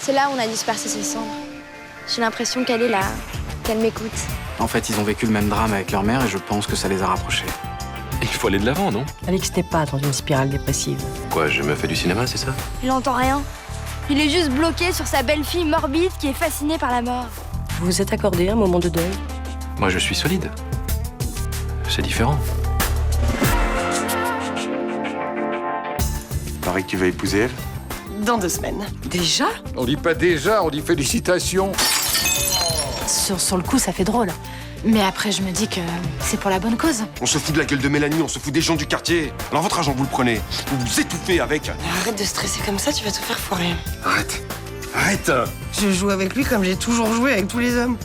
C'est là où on a dispersé ses cendres. J'ai l'impression qu'elle est là, qu'elle m'écoute. En fait, ils ont vécu le même drame avec leur mère et je pense que ça les a rapprochés. Il faut aller de l'avant, non? Alix n'est pas dans une spirale dépressive. Quoi, j'ai jamais fait du cinéma, c'est ça? Il n'entend rien. Il est juste bloqué sur sa belle-fille morbide qui est fascinée par la mort. Vous vous êtes accordé un moment de deuil? Moi, je suis solide. C'est différent. Paraît que tu vas épouser Ève. Dans 2 semaines. Déjà? On dit pas déjà, on dit félicitations. Sur le coup, ça fait drôle. Mais après, je me dis que c'est pour la bonne cause. On se fout de la gueule de Mélanie, on se fout des gens du quartier. Alors votre argent, vous le prenez. Vous vous étouffez avec. Arrête de stresser comme ça, tu vas tout faire foirer. Arrête. Arrête. Je joue avec lui comme j'ai toujours joué avec tous les hommes.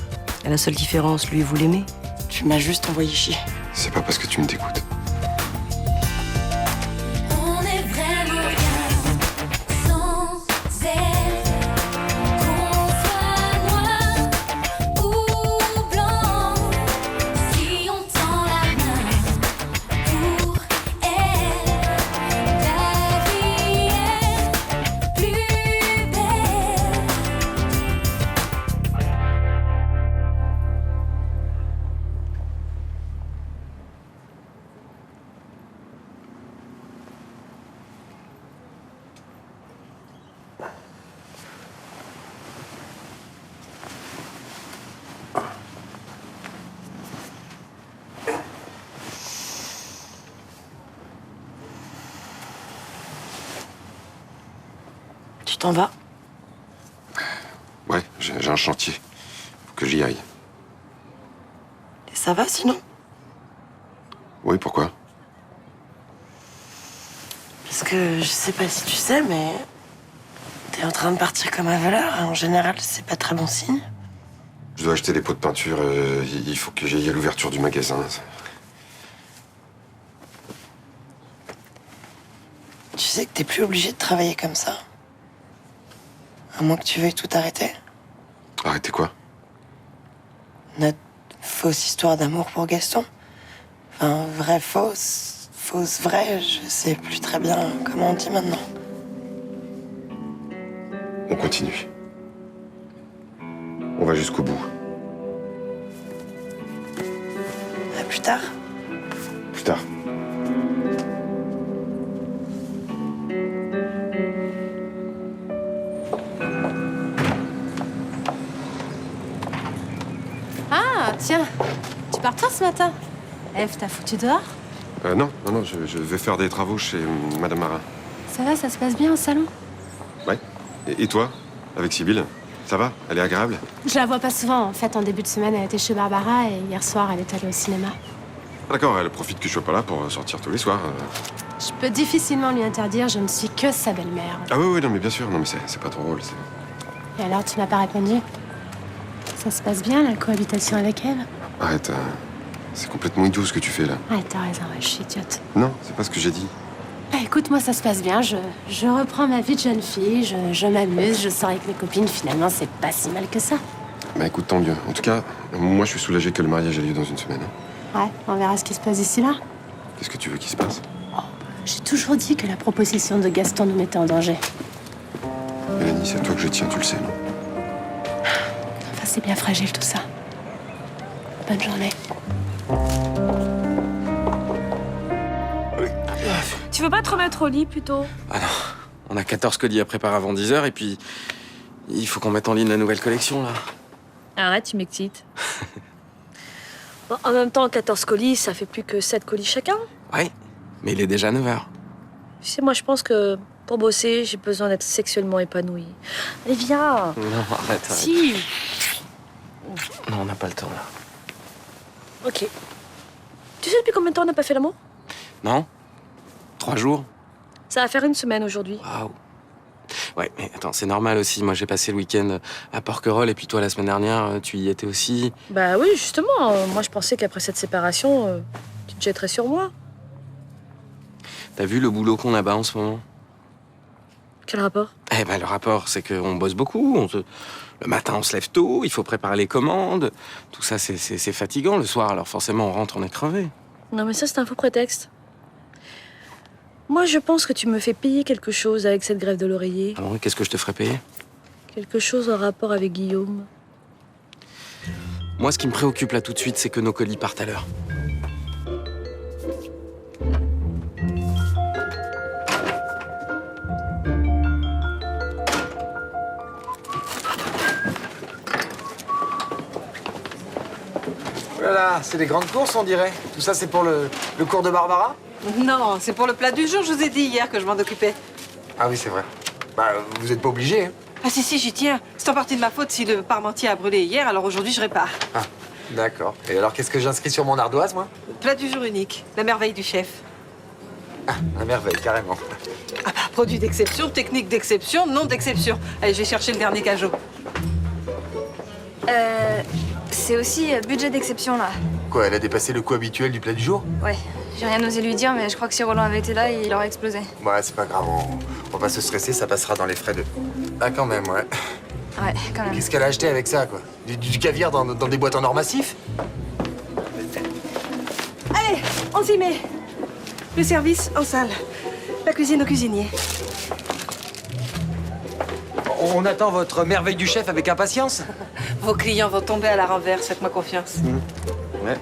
À la seule différence, lui, vous l'aimez. Tu m'as juste envoyé chier. C'est pas parce que tu me t'écoutes. On est vraiment bien sans elle. Qu'on soit noir ou blanc, si on tend la main pour elle, la vie est plus belle. Tu t'en vas? Ouais, j'ai un chantier. Faut que j'y aille. Et ça va sinon? Oui, pourquoi? Parce que je sais pas si tu sais, mais t'es en train de partir comme un voleur. En général, c'est pas très bon signe. Je dois acheter des pots de peinture. Il faut que j'aille à l'ouverture du magasin. Tu sais que t'es plus obligé de travailler comme ça. À moins que tu veuilles tout arrêter. Arrêtez quoi? Notre fausse histoire d'amour pour Gaston. Enfin, vraie fausse, fausse vraie, je sais plus très bien comment on dit maintenant. On continue. On va jusqu'au bout. À plus tard. Plus tard. Ah, tiens, tu pars toi ce matin? Ève, t'as foutu dehors? Non, je vais faire des travaux chez Madame Marin. Ça va, ça se passe bien au salon? Ouais. Et toi? Avec Sibylle? Ça va? Elle est agréable? Je la vois pas souvent. En fait, en début de semaine, elle était chez Barbara et hier soir, elle est allée au cinéma. Ah, d'accord, elle profite que je sois pas là pour sortir tous les soirs. Je peux difficilement lui interdire, je ne suis que sa belle-mère. Ah oui, non, mais bien sûr. Non, mais c'est pas ton rôle. Et alors, tu m'as pas répondu? Ça se passe bien, la cohabitation avec Ève? Arrête, c'est complètement idiot ce que tu fais là. Ouais, t'as raison, ouais, je suis idiote. Non, c'est pas ce que j'ai dit. Bah écoute, moi ça se passe bien, je reprends ma vie de jeune fille, je m'amuse, je sors avec mes copines, finalement c'est pas si mal que ça. Bah écoute, tant mieux. En tout cas, moi je suis soulagé que le mariage ait lieu dans une semaine. Ouais, on verra ce qui se passe d'ici là. Qu'est-ce que tu veux qu'il se passe? J'ai toujours dit que la proposition de Gaston nous mettait en danger. Mélanie, c'est à toi que je tiens, tu le sais, non? Enfin, c'est bien fragile tout ça. Bonne journée. Tu veux pas te remettre au lit plutôt? Ah non, on a 14 colis à préparer avant 10h et puis il faut qu'on mette en ligne la nouvelle collection là. Arrête, tu m'excites. Bon, en même temps, 14 colis, ça fait plus que 7 colis chacun. Ouais, mais il est déjà 9h. Tu sais, moi je pense que pour bosser, j'ai besoin d'être sexuellement épanouie. Allez, viens. Non, arrête. Si. Non, on n'a pas le temps là. Ok. Tu sais depuis combien de temps on n'a pas fait l'amour? Non? 3 jours? Ça va faire 1 semaine aujourd'hui. Waouh. Ouais, mais attends, c'est normal aussi. Moi, j'ai passé le week-end à Porquerolles et puis toi, la semaine dernière, tu y étais aussi. Bah oui, justement. Moi, je pensais qu'après cette séparation, tu te jetterais sur moi. T'as vu le boulot qu'on a bas en ce moment? Quel rapport? Eh ben, le rapport, c'est qu'on bosse beaucoup. Le matin, on se lève tôt, il faut préparer les commandes. Tout ça, c'est fatigant le soir. Alors forcément, on rentre, on est crevé. Non, mais ça, c'est un faux prétexte. Moi, je pense que tu me fais payer quelque chose avec cette grève de l'oreiller. Alors, qu'est-ce que je te ferais payer? Quelque chose en rapport avec Guillaume. Moi, ce qui me préoccupe là tout de suite, c'est que nos colis partent à l'heure. Voilà, c'est les grandes courses, on dirait. Tout ça, c'est pour le cours de Barbara? Non, c'est pour le plat du jour, je vous ai dit hier que je m'en occupais. Ah oui, c'est vrai. Bah, vous êtes pas obligé, hein. Ah si, j'y tiens. C'est en partie de ma faute si le parmentier a brûlé hier, alors aujourd'hui je répare. Ah, d'accord. Et alors, qu'est-ce que j'inscris sur mon ardoise, moi? Plat du jour unique, la merveille du chef. Ah, la merveille, carrément. Ah bah, produit d'exception, technique d'exception, nom d'exception. Allez, je vais chercher le dernier cajot. C'est aussi budget d'exception là. Quoi, elle a dépassé le coût habituel du plat du jour? Ouais, j'ai rien osé lui dire, mais je crois que si Roland avait été là, il aurait explosé. Ouais, c'est pas grave, on va pas se stresser, ça passera dans les frais de... Ah, quand même, ouais. Ouais, quand même. Qu'est-ce qu'elle a acheté avec ça, quoi? Du caviar dans des boîtes en or massif? Allez, on s'y met. Le service en salle. La cuisine au cuisinier. On attend votre merveille du chef avec impatience. Vos clients vont tomber à la renverse, faites-moi confiance. Ouais.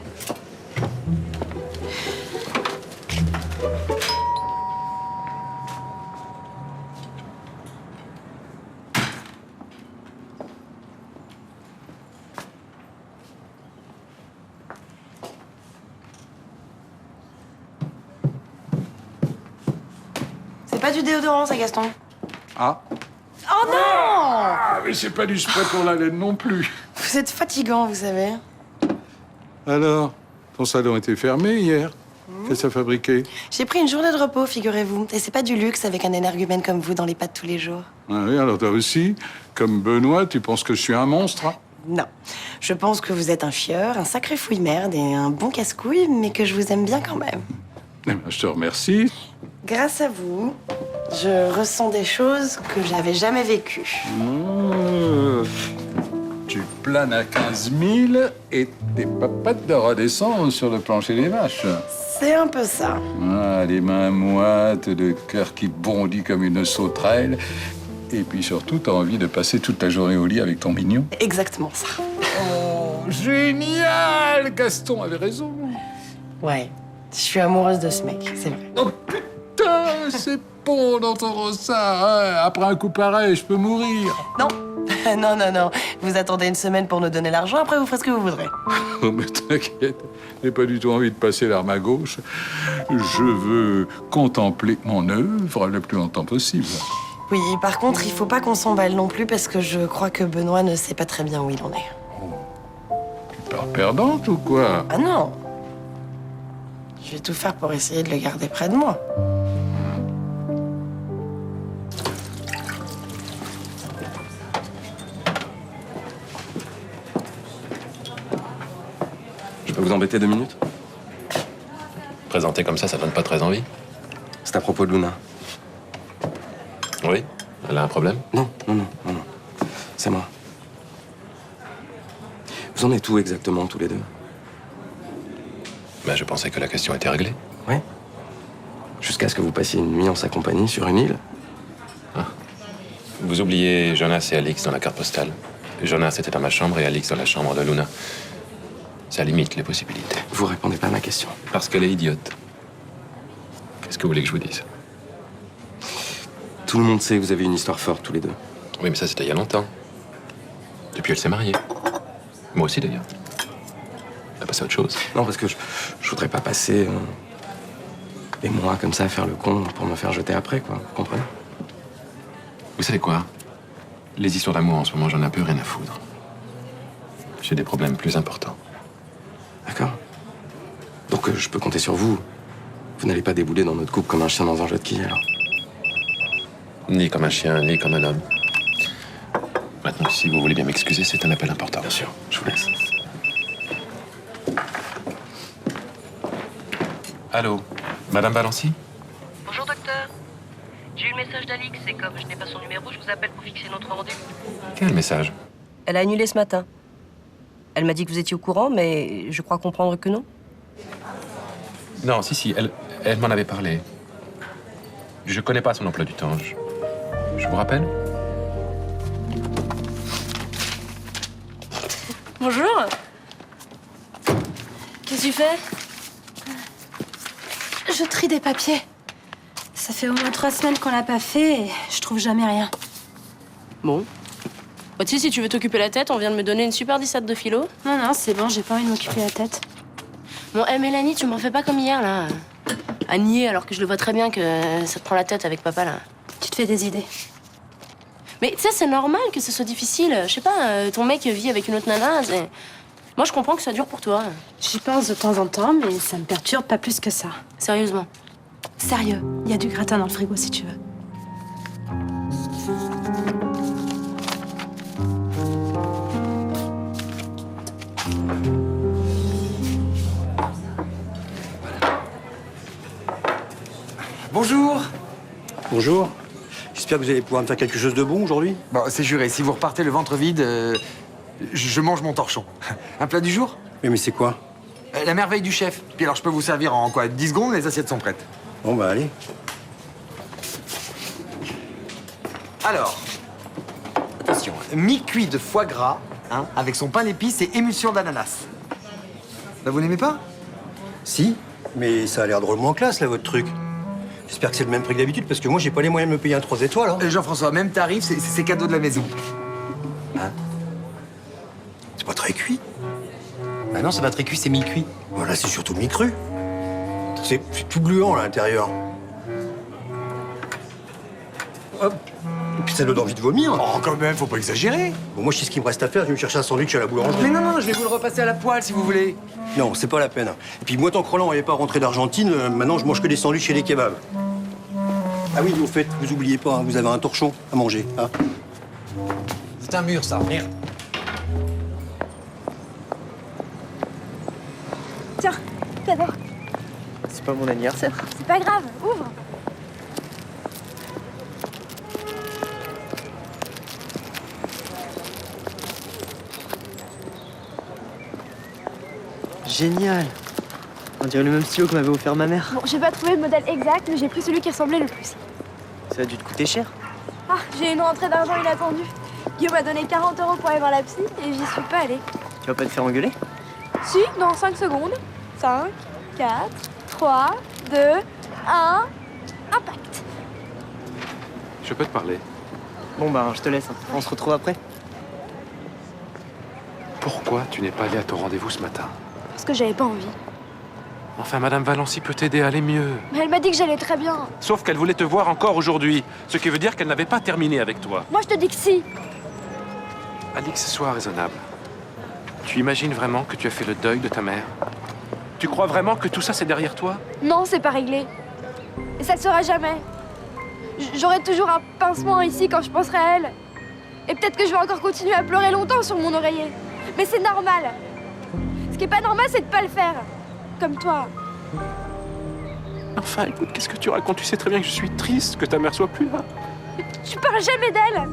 C'est pas du déodorant, ça, Gaston. Ah. Oh non! Ah, mais c'est pas du spray pour la laine non plus. Vous êtes fatigant, vous savez. Alors, ton salon était fermé hier. Qu'est-ce que ça fabriquait? J'ai pris une journée de repos, figurez-vous. Et c'est pas du luxe avec un énergumène comme vous dans les pattes tous les jours. Ah oui, alors toi aussi, comme Benoît, tu penses que je suis un monstre, hein? Non. Je pense que vous êtes un fieur, un sacré fouille-merde et un bon casse-couille, mais que je vous aime bien quand même. Eh ben, je te remercie. Grâce à vous, je ressens des choses que j'avais jamais vécues. Tu planes à 15 000 et t'es pas prête de redescendre sur le plancher des vaches. C'est un peu ça. Ah, les mains moites, le cœur qui bondit comme une sauterelle. Et puis surtout, t'as envie de passer toute la journée au lit avec ton mignon. Exactement ça. Oh, génial! Gaston avait raison. Ouais, je suis amoureuse de ce mec, c'est vrai. Oh putain, c'est bon d'entendre ça. Hein. Après un coup pareil, je peux mourir. Non, non. Vous attendez une semaine pour nous donner l'argent, après vous ferez ce que vous voudrez. Oh, mais t'inquiète, j'ai pas du tout envie de passer l'arme à gauche. Je veux contempler mon œuvre le plus longtemps possible. Oui, par contre, il faut pas qu'on s'emballe non plus parce que je crois que Benoît ne sait pas très bien où il en est. Tu pars perdante ou quoi? Ah non! Je vais tout faire pour essayer de le garder près de moi. Je peux vous embêter 2 minutes? Présenté comme ça donne pas très envie. C'est à propos de Luna. Oui? Elle a un problème? Non. C'est moi. Vous en êtes où exactement, tous les deux? Ben, je pensais que la question était réglée. Oui. Jusqu'à ce que vous passiez une nuit en sa compagnie sur une île. Vous oubliez Jonas et Alix dans la carte postale. Jonas était dans ma chambre et Alix dans la chambre de Luna. Ça limite les possibilités. Vous répondez pas à ma question. Parce qu'elle est idiote. Qu'est-ce que vous voulez que je vous dise? Tout le monde sait que vous avez une histoire forte, tous les deux. Oui, mais ça, c'était il y a longtemps. Depuis, elle s'est mariée. Moi aussi, d'ailleurs. Elle a passé à autre chose. Non, parce que je voudrais pas passer des mois comme ça à faire le con pour me faire jeter après, quoi. Vous comprenez? Vous savez quoi? Les histoires d'amour, en ce moment, j'en ai un peu rien à foutre. J'ai des problèmes plus importants. D'accord. Donc je peux compter sur vous. Vous n'allez pas débouler dans notre couple comme un chien dans un jeu de quilles, alors. Ni comme un chien, ni comme un homme. Maintenant, si vous voulez bien m'excuser, c'est un appel important. Bien sûr, je vous laisse. Allô? Madame Balancy? Bonjour docteur. J'ai eu le message d'Alix et comme je n'ai pas son numéro, je vous appelle pour fixer notre rendez-vous. Quel message? Elle a annulé ce matin. Elle m'a dit que vous étiez au courant, mais je crois comprendre que non. Non, si, elle m'en avait parlé. Je connais pas son emploi du temps. Je vous rappelle? Bonjour. Qu'est-ce que tu fais? Je trie des papiers. Ça fait au moins 3 semaines qu'on l'a pas fait et je trouve jamais rien. Bon. Bah, tu sais, si tu veux t'occuper la tête, on vient de me donner une super disserte de philo. Non, non, c'est bon, j'ai pas envie de m'occuper la tête. Bon, Mélanie, tu m'en fais pas comme hier, là. À nier, alors que je le vois très bien que ça te prend la tête avec papa, là. Tu te fais des idées. Mais tu sais, c'est normal que ce soit difficile. Je sais pas, ton mec vit avec une autre nana. Moi, je comprends que ça dure pour toi. J'y pense de temps en temps, mais ça me perturbe pas plus que ça. Sérieusement. Sérieux, il y a du gratin dans le frigo si tu veux. Bonjour. Bonjour. J'espère que vous allez pouvoir me faire quelque chose de bon aujourd'hui. Bon, c'est juré, si vous repartez le ventre vide, je mange mon torchon. Un plat du jour? Oui, mais c'est quoi? La merveille du chef. Puis alors, je peux vous servir en quoi? 10 secondes, les assiettes sont prêtes. Bon, bah allez. Alors, attention, mi-cuit de foie gras, hein, avec son pain d'épices et émulsion d'ananas. Bah, vous n'aimez pas? Si, mais ça a l'air drôlement classe, là, votre truc. J'espère que c'est le même prix que d'habitude, parce que moi, j'ai pas les moyens de me payer un 3 étoiles. Hein. Jean-François, même tarif, c'est cadeau de la maison. Hein? C'est pas très cuit. Bah non, c'est pas très cuit, c'est mi-cuit. Voilà, c'est surtout mi-cru. C'est tout gluant, là, à l'intérieur. Hop. Et puis ça donne envie de vomir. Oh, quand même, faut pas exagérer. Bon, moi, je sais ce qu'il me reste à faire. Je vais me chercher un sandwich à la boulangerie. Mais non, non, je vais vous le repasser à la poêle, si vous voulez. Non, c'est pas la peine. Et puis moi, tant que Roland n'est pas rentré d'Argentine, maintenant, je mange que des sandwichs et des kebabs. Ah oui, au fait, vous oubliez pas, hein, vous avez un torchon à manger. Hein. C'est un mur, ça. Merde. Tiens, cadeau. C'est pas mon anniversaire. C'est pas grave, ouvre. Génial. On dirait le même stylo que m'avait offert ma mère. Bon, j'ai pas trouvé le modèle exact, mais j'ai pris celui qui ressemblait le plus. Ça a dû te coûter cher. Ah, j'ai une rentrée d'argent inattendue. Guillaume m'a donné 40 € pour aller voir la psy et j'y suis pas allée. Tu vas pas te faire engueuler? Si, dans 5 secondes. 5, 4, 3, 2, 1, impact. Je peux te parler? Bon bah, je te laisse. On se retrouve après. Pourquoi tu n'es pas allé à ton rendez-vous ce matin? Parce que j'avais pas envie. Enfin, Madame Valency peut t'aider à aller mieux. Mais elle m'a dit que j'allais très bien. Sauf qu'elle voulait te voir encore aujourd'hui, ce qui veut dire qu'elle n'avait pas terminé avec toi. Moi, je te dis que si. Alix, sois raisonnable. Tu imagines vraiment que tu as fait le deuil de ta mère? Tu crois vraiment que tout ça, c'est derrière toi? Non, c'est pas réglé. Et ça le sera jamais. J'aurai toujours un pincement ici quand je penserai à elle. Et peut-être que je vais encore continuer à pleurer longtemps sur mon oreiller. Mais c'est normal. Ce qui est pas normal, c'est de pas le faire. Comme toi. Enfin, écoute, qu'est-ce que tu racontes? Tu sais très bien que je suis triste que ta mère soit plus là. Tu parles jamais d'elle.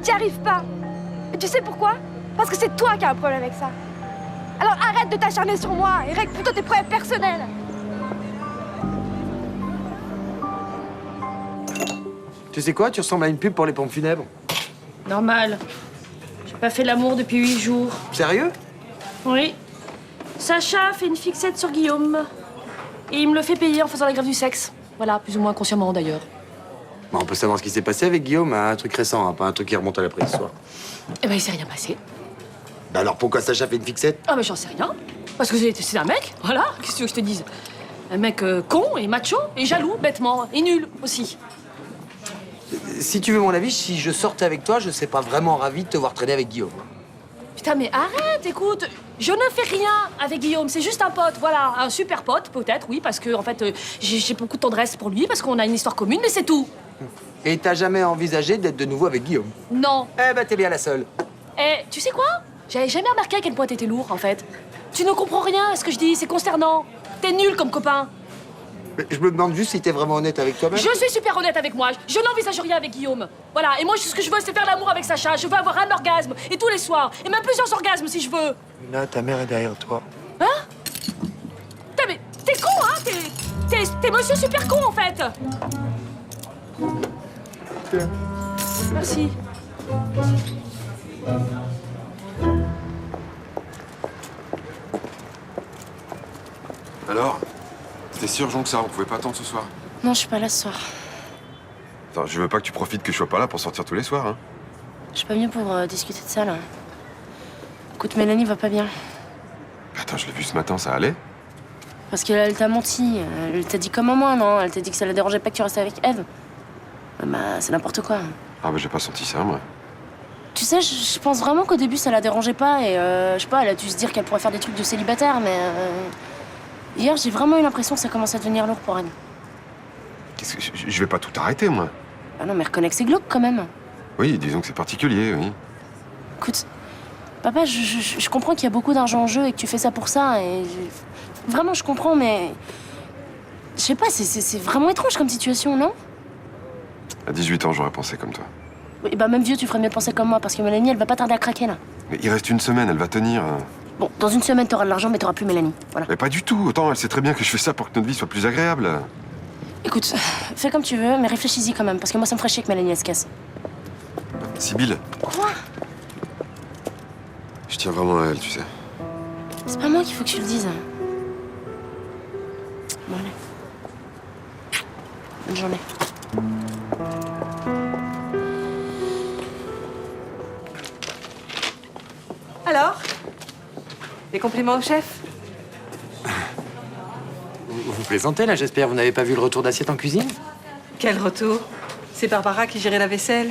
T'y arrives pas. Et tu sais pourquoi? Parce que c'est toi qui as un problème avec ça. Alors arrête de t'acharner sur moi et règle plutôt tes problèmes personnels. Tu sais quoi? Tu ressembles à une pub pour les pompes funèbres. Normal. J'ai pas fait l'amour depuis 8 jours. Sérieux? Oui. Sacha fait une fixette sur Guillaume. Et il me le fait payer en faisant la grève du sexe. Voilà, plus ou moins consciemment d'ailleurs. Bah, on peut savoir ce qui s'est passé avec Guillaume, hein, un truc récent, hein, pas un truc qui remonte à l'après-histoire. Eh ben, il s'est rien passé. Bah alors pourquoi Sacha fait une fixette? Ah, mais j'en sais rien. Parce que c'est un mec, voilà. Qu'est-ce que tu veux que je te dise? Un mec con et macho et jaloux, bêtement, et nul aussi. Si tu veux mon avis, si je sortais avec toi, je serais pas vraiment ravi de te voir traîner avec Guillaume. Putain, mais arrête, écoute, je ne fais rien avec Guillaume, c'est juste un pote, voilà, un super pote, peut-être, oui, parce que, en fait, j'ai beaucoup de tendresse pour lui, parce qu'on a une histoire commune, mais c'est tout. Et t'as jamais envisagé d'être de nouveau avec Guillaume? Non. Eh ben, t'es bien la seule. Eh, tu sais quoi? J'avais jamais remarqué à quel point t'étais lourd, en fait. Tu ne comprends rien à ce que je dis, c'est consternant. T'es nul comme copain. Mais je me demande juste si t'es vraiment honnête avec toi-même. Je suis super honnête avec moi. Je n'envisage rien avec Guillaume. Voilà. Et moi, ce que je veux, c'est faire l'amour avec Sacha. Je veux avoir un orgasme. Et tous les soirs. Et même plusieurs orgasmes, si je veux. Là, ta mère est derrière toi. Hein? Putain, mais t'es con, hein? T'es monsieur super con, en fait. Merci. Alors? C'était si urgent que ça, on pouvait pas attendre ce soir. Non, je suis pas là ce soir. Attends, je veux pas que tu profites que je sois pas là pour sortir tous les soirs, hein. Je suis pas venue pour discuter de ça, là. Écoute, Mélanie va pas bien. Attends, je l'ai vu ce matin, ça allait? Parce qu'elle t'a menti. Elle t'a dit comme moi, non? Elle t'a dit que ça la dérangeait pas que tu restais avec Eve. Bah, c'est n'importe quoi. Ah bah j'ai pas senti ça, moi. Tu sais, je pense vraiment qu'au début, ça la dérangeait pas. Et je sais pas, elle a dû se dire qu'elle pourrait faire des trucs de célibataire, mais... hier, j'ai vraiment eu l'impression que ça commençait à devenir lourd pour elle. Qu'est-ce que je vais pas tout arrêter, moi. Ah non, mais reconnais que c'est glauque, quand même. Oui, disons que c'est particulier, oui. Écoute, papa, je comprends qu'il y a beaucoup d'argent en jeu et que tu fais ça pour ça, et... Vraiment, je comprends, mais... Je sais pas, c'est vraiment étrange comme situation, non? À 18 ans, j'aurais pensé comme toi. Oui, bah même vieux, tu ferais mieux de penser comme moi, parce que Mélanie, elle va pas tarder à craquer, là. Mais il reste une semaine, elle va tenir. Bon, dans une semaine, t'auras de l'argent, mais t'auras plus Mélanie, voilà. Mais pas du tout. Autant, elle sait très bien que je fais ça pour que notre vie soit plus agréable. Écoute, fais comme tu veux, mais réfléchis-y quand même, parce que moi, ça me ferait chier que Mélanie, elle se casse. Sibylle, Quoi? je tiens vraiment à elle, tu sais. C'est pas moi qu'il faut que tu le dises. Bon, allez. Bonne journée. Alors? Les compliments au chef? Vous plaisantez, là, j'espère. Vous n'avez pas vu le retour d'assiette en cuisine? Quel retour? C'est Barbara qui gérait la vaisselle.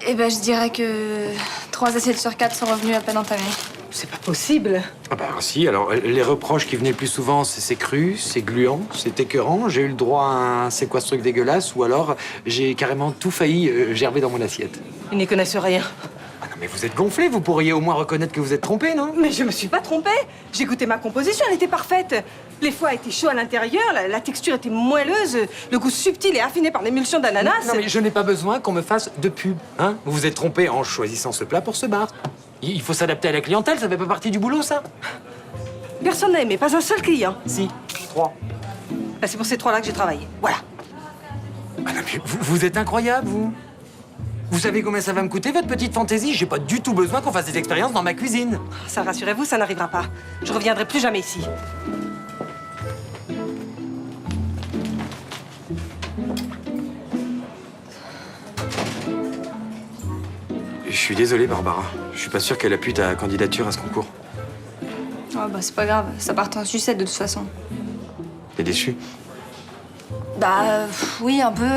Eh ben, je dirais que 3 assiettes sur 4 sont revenues à peine entamées. C'est pas possible. Ah bah si, alors les reproches qui venaient le plus souvent, c'est cru, c'est gluant, c'est écœurant, j'ai eu le droit à un c'est quoi ce truc dégueulasse, ou alors j'ai carrément tout failli gerber dans mon assiette. Ils n'y connaissent rien. Ah non mais vous êtes gonflé, vous pourriez au moins reconnaître que vous êtes trompé, non? Mais je me suis pas trompée. J'ai goûté ma composition, elle était parfaite. Les foies étaient chauds à l'intérieur, la texture était moelleuse, le goût subtil et affiné par l'émulsion d'ananas. Non mais je n'ai pas besoin qu'on me fasse de pub, hein? Vous vous êtes trompé en choisissant ce plat pour ce bar. Il faut s'adapter à la clientèle, ça fait pas partie du boulot, ça? Personne n'a aimé, pas un seul client. Si, 3. Bah, c'est pour ces 3-là que j'ai travaillé. Voilà. Ah non, mais vous êtes incroyable, vous. Vous savez combien ça va me coûter, votre petite fantaisie? J'ai pas du tout besoin qu'on fasse des expériences dans ma cuisine. Ça, rassurez-vous, ça n'arrivera pas. Je reviendrai plus jamais ici. Je suis désolé, Barbara. Je suis pas sûr qu'elle appuie ta candidature à ce concours. Oh, bah, c'est pas grave, ça part en sucette de toute façon. T'es déçu? Bah, oui, un peu.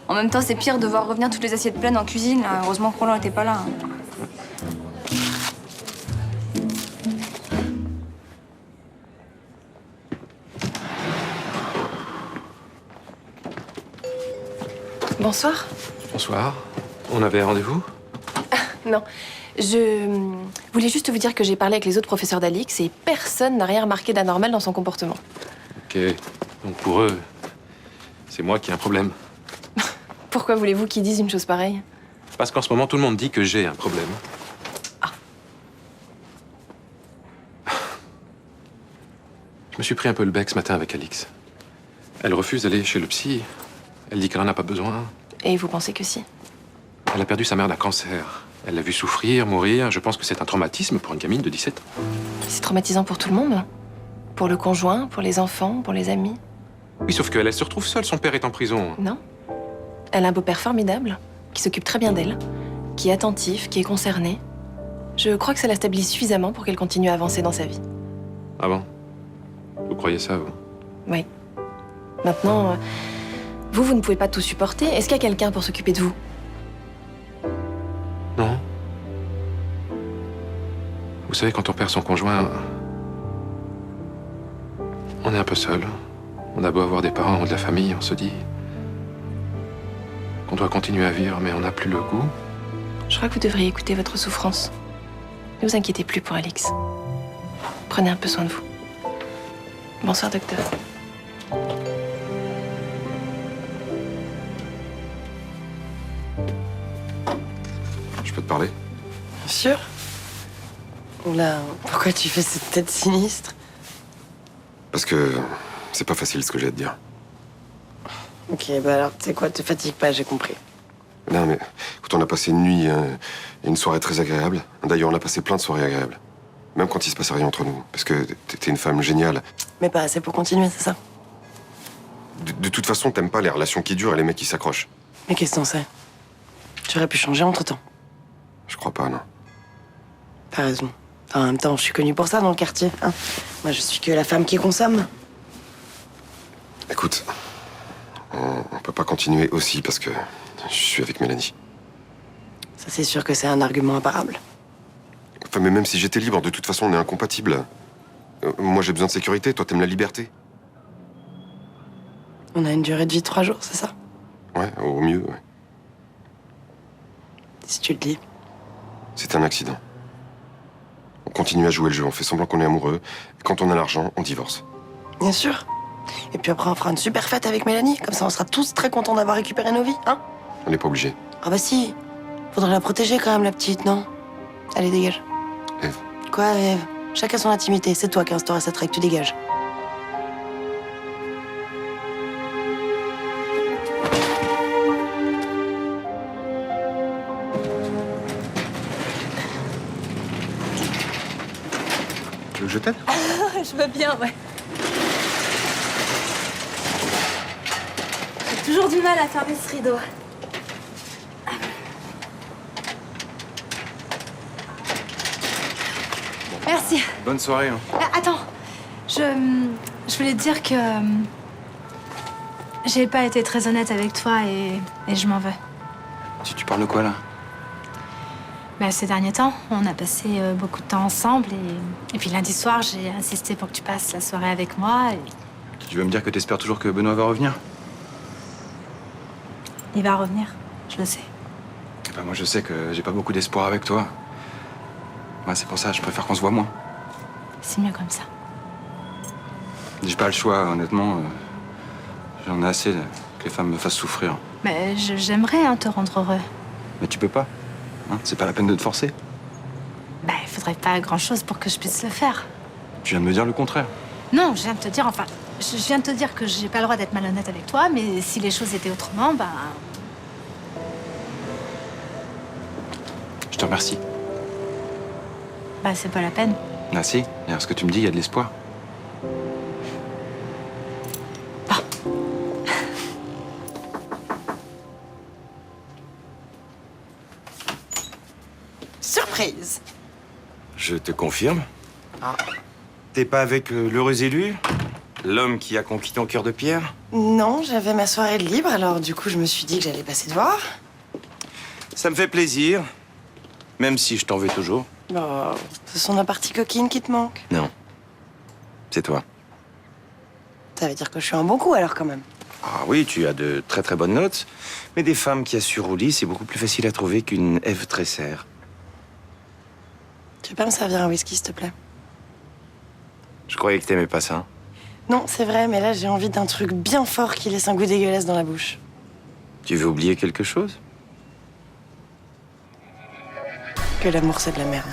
En même temps, c'est pire de voir revenir toutes les assiettes pleines en cuisine. Là. Heureusement que Roland était pas là. Bonsoir. Bonsoir. On avait rendez-vous? Non, je voulais juste vous dire que j'ai parlé avec les autres professeurs d'Alix et personne n'a rien remarqué d'anormal dans son comportement. Ok. Donc pour eux, c'est moi qui ai un problème. Pourquoi voulez-vous qu'ils disent une chose pareille? Parce qu'en ce moment, tout le monde dit que j'ai un problème. Je me suis pris un peu le bec ce matin avec Alix. Elle refuse d'aller chez le psy. Elle dit qu'elle n'en a pas besoin. Et vous pensez que si? Elle a perdu sa mère d'un cancer. Elle l'a vu souffrir, mourir. Je pense que c'est un traumatisme pour une gamine de 17 ans. C'est traumatisant pour tout le monde. Pour le conjoint, pour les enfants, pour les amis. Oui, sauf qu'elle se retrouve seule. Son père est en prison. Non. Elle a un beau-père formidable, qui s'occupe très bien d'elle, qui est attentif, qui est concerné. Je crois que ça la stabilise suffisamment pour qu'elle continue à avancer dans sa vie. Ah bon? Vous croyez ça, vous? Oui. Maintenant, vous ne pouvez pas tout supporter. Est-ce qu'il y a quelqu'un pour s'occuper de vous? Non. Vous savez, quand on perd son conjoint, on est un peu seul. On a beau avoir des parents ou de la famille, on se dit qu'on doit continuer à vivre, mais on n'a plus le goût. Je crois que vous devriez écouter votre souffrance. Ne vous inquiétez plus pour Alix. Prenez un peu soin de vous. Bonsoir, docteur. Je peux te parler? Sûr? Oula, pourquoi tu fais cette tête sinistre? Parce que c'est pas facile ce que j'ai à te dire. Ok, bah alors, tu sais quoi, te fatigue pas, j'ai compris. Non, mais écoute, on a passé une nuit, une soirée très agréable. D'ailleurs, on a passé plein de soirées agréables. Même quand il se passe rien entre nous. Parce que t'es une femme géniale. Mais pas assez pour continuer, c'est ça? De toute façon, t'aimes pas les relations qui durent et les mecs qui s'accrochent. Mais qu'est-ce que t'en sais? Tu aurais pu changer entre-temps. Je crois pas, non. T'as raison. En même temps, je suis connue pour ça dans le quartier. Hein. Moi, je suis que la femme qui consomme. Écoute, on peut pas continuer aussi parce que je suis avec Mélanie. Ça, c'est sûr que c'est un argument imparable. Enfin, mais même si j'étais libre, de toute façon, on est incompatibles. Moi, j'ai besoin de sécurité, toi, t'aimes la liberté. On a une durée de vie de 3 jours, c'est ça? Ouais, au mieux, ouais. Si tu le dis. C'est un accident. On continue à jouer le jeu, on fait semblant qu'on est amoureux. Et quand on a l'argent, on divorce. Bien sûr. Et puis après, on fera une super fête avec Mélanie. Comme ça, on sera tous très contents d'avoir récupéré nos vies, hein? On n'est pas obligé. Ah bah si. Faudrait la protéger quand même, la petite, non? Allez, dégage. Ève. Quoi, Ève? Chacun son intimité. C'est toi qui as instauré cette règle. Tu dégages. Tu veux que je t'aide? Je veux bien, ouais. J'ai toujours du mal à fermer ce rideau. Merci. Bonne soirée. Hein. Attends, je voulais te dire que j'ai pas été très honnête avec toi et je m'en veux. Tu parles de quoi, là? Bah, ces derniers temps, on a passé beaucoup de temps ensemble et puis lundi soir, j'ai insisté pour que tu passes la soirée avec moi. Et... Tu veux me dire que t'espères toujours que Benoît va revenir? Il va revenir, je le sais. Eh ben, moi, je sais que j'ai pas beaucoup d'espoir avec toi. Ouais, c'est pour ça, je préfère qu'on se voit moins. C'est mieux comme ça. J'ai pas le choix, honnêtement. J'en ai assez que les femmes me fassent souffrir. Mais j'aimerais te rendre heureux. Mais tu peux pas. Hein, c'est pas la peine de te forcer. Bah, il faudrait pas grand-chose pour que je puisse le faire. Tu viens de me dire le contraire. Non, je viens de te dire, enfin, je viens de te dire que j'ai pas le droit d'être malhonnête avec toi, mais si les choses étaient autrement, bah... Je te remercie. Bah, c'est pas la peine. Ah si, derrière ce que tu me dis, il y a de l'espoir. Surprise! Je te confirme. Ah. T'es pas avec l'heureux élu? L'homme qui a conquis ton cœur de pierre? Non, j'avais ma soirée de libre, alors du coup, je me suis dit que j'allais passer te voir. Ça me fait plaisir. Même si je t'en veux toujours. Bon, ce sont la partie coquine qui te manque. Non. C'est toi. Ça veut dire que je suis un bon coup, alors, quand même. Ah oui, tu as de très très bonnes notes. Mais des femmes qui assurent au lit, c'est beaucoup plus facile à trouver qu'une Ève Tresser. Tu veux pas me servir un whisky, s'il te plaît? Je croyais que t'aimais pas ça. Non, c'est vrai, mais là, j'ai envie d'un truc bien fort qui laisse un goût dégueulasse dans la bouche. Tu veux oublier quelque chose? Que l'amour, c'est de la merde.